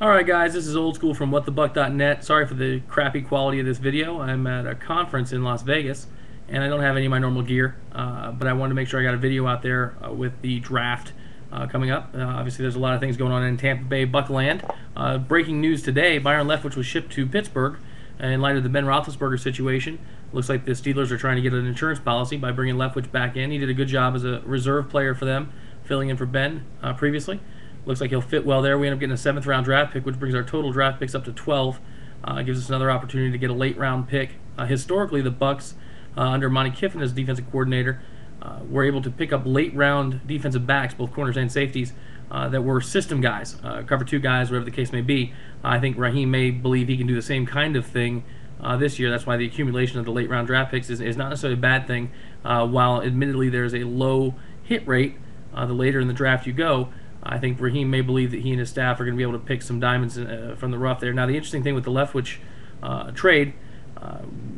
Alright guys, this is Old School from WhatTheBuc.net. Sorry for the crappy quality of this video. I'm at a conference in Las Vegas, and I don't have any of my normal gear, but I wanted to make sure I got a video out there with the draft coming up. Obviously there's a lot of things going on in Tampa Bay Buckland. Breaking news today, Byron Leftwich was shipped to Pittsburgh in light of the Ben Roethlisberger situation. Looks like the Steelers are trying to get an insurance policy by bringing Leftwich back in. He did a good job as a reserve player for them, filling in for Ben previously. Looks like he'll fit well there. We end up getting a 7th round draft pick, which brings our total draft picks up to 12. Gives us another opportunity to get a late round pick. Historically, the Bucs, under Monty Kiffin as defensive coordinator, were able to pick up late round defensive backs, both corners and safeties, that were system guys, cover 2 guys, whatever the case may be. I think Raheem may believe he can do the same kind of thing this year. That's why the accumulation of the late round draft picks is not necessarily a bad thing. While admittedly there's a low hit rate, the later in the draft you go, I think Raheem may believe that he and his staff are going to be able to pick some diamonds from the rough there. Now, the interesting thing with the Leftwich trade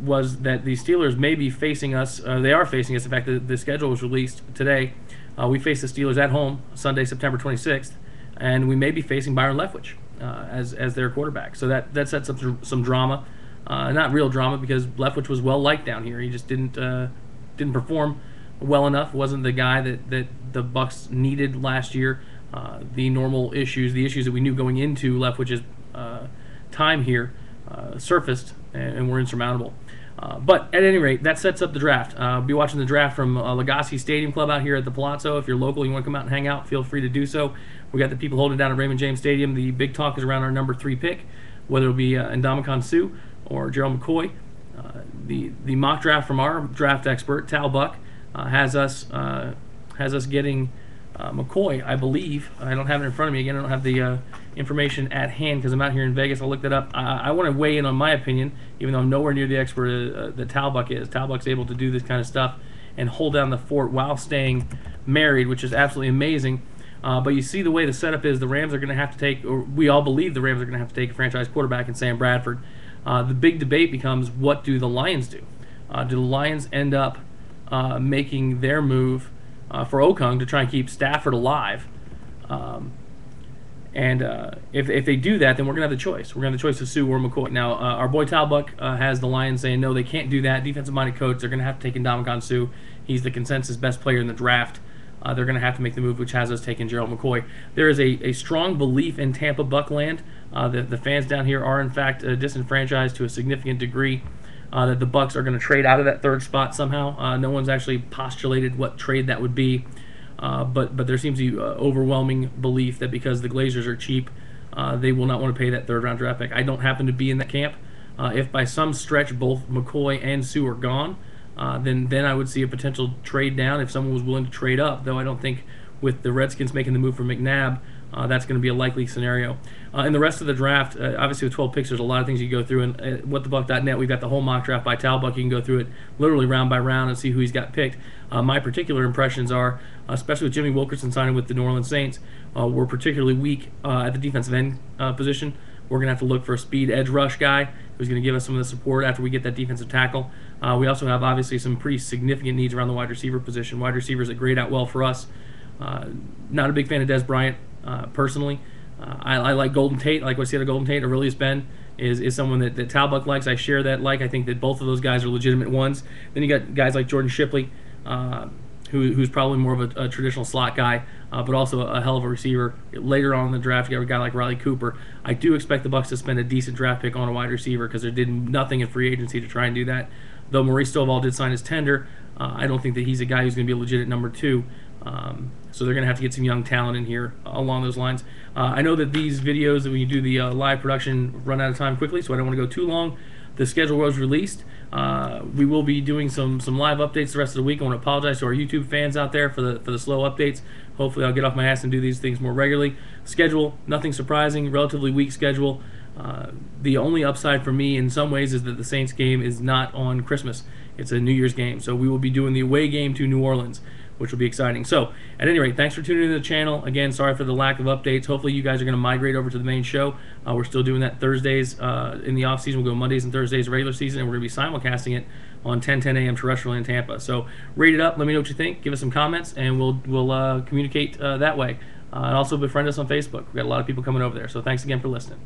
was that the Steelers may be facing us. They are facing us. In fact, the schedule was released today. We face the Steelers at home Sunday, September 26th, and we may be facing Byron Leftwich as their quarterback. So that sets up some drama. Not real drama, because Leftwich was well liked down here. He just didn't perform well enough. Wasn't the guy that the Bucs needed last year. The normal issues, the issues that we knew going into Leftwich's time here, surfaced and were insurmountable. But at any rate, that sets up the draft. I'll be watching the draft from Legacy Stadium Club out here at the Palazzo. If you're local, you want to come out and hang out, feel free to do so. We got the people holding down at Raymond James Stadium. The big talk is around our number 3 pick, whether it'll be Ndamukong Suh or Gerald McCoy. The mock draft from our draft expert, WhatTheBuc, has us getting McCoy, I believe. I don't have it in front of me. Again, I don't have the information at hand because I'm out here in Vegas. I'll look that up. I want to weigh in on my opinion, even though I'm nowhere near the expert that WhatTheBuc is. WhatTheBuc's able to do this kind of stuff and hold down the fort while staying married, which is absolutely amazing. But you see the way the setup is, the Rams are going to have to take, or we all believe the Rams are going to have to take a franchise quarterback in Sam Bradford. The big debate becomes, what do the Lions do? Do the Lions end up making their move for Okung to try and keep Stafford alive? If they do that, then we're going to have the choice. We're going to have the choice of Suh or McCoy. Now, our boy WhatTheBuc has the Lions saying, no, they can't do that. Defensive-minded coach, they're going to have to take Ndamukong Suh. He's the consensus best player in the draft. They're going to have to make the move, which has us taking Gerald McCoy. There is a strong belief in Tampa Buckland. The fans down here are, in fact, disenfranchised to a significant degree. That the Bucs are going to trade out of that 3rd spot somehow. No one's actually postulated what trade that would be, but there seems to be overwhelming belief that because the Glazers are cheap, they will not want to pay that 3rd round draft pick. I don't happen to be in that camp. If by some stretch both McCoy and Suh are gone, then I would see a potential trade down if someone was willing to trade up, though I don't think with the Redskins making the move for McNabb, that's going to be a likely scenario. In the rest of the draft, obviously with 12 picks, there's a lot of things you can go through. And at WhatTheBuc.net, we've got the whole mock draft by WhatTheBuc. You can go through it literally round by round and see who he's got picked. My particular impressions are, especially with Jimmy Wilkerson signing with the New Orleans Saints, we're particularly weak at the defensive end position. We're going to have to look for a speed edge rush guy who's going to give us some of the support after we get that defensive tackle. We also have obviously some pretty significant needs around the wide receiver position. Wide receivers that grade out well for us. Not a big fan of Des Bryant. Personally, I like Golden Tate. I like what I see out of Golden Tate. Aurelius Ben is someone that WhatTheBuc likes. I share that like. I think that both of those guys are legitimate ones. Then you got guys like Jordan Shipley, who's probably more of a traditional slot guy, but also a hell of a receiver. Later on in the draft, you got a guy like Riley Cooper. I do expect the Bucs to spend a decent draft pick on a wide receiver because they did nothing in free agency to try and do that. Though Maurice Stovall did sign his tender, I don't think that he's a guy who's going to be a legit number 2. So they're going to have to get some young talent in here along those lines. I know that these videos that when you do the live production run out of time quickly, so I don't want to go too long. The schedule was released. We will be doing some live updates the rest of the week. I want to apologize to our YouTube fans out there for the slow updates. Hopefully I'll get off my ass and do these things more regularly. Schedule, nothing surprising, relatively weak schedule. The only upside for me in some ways is that the Saints game is not on Christmas. It's a New Year's game, so we will be doing the away game to New Orleans, which will be exciting. So, at any rate, thanks for tuning into the channel. Again, sorry for the lack of updates. Hopefully you guys are going to migrate over to the main show. We're still doing that Thursdays in the off-season. We'll go Mondays and Thursdays regular season, and we're going to be simulcasting it on 10 a.m. terrestrial in Tampa. So, rate it up. Let me know what you think. Give us some comments, and we'll communicate that way. and also befriend us on Facebook. We've got a lot of people coming over there. So thanks again for listening.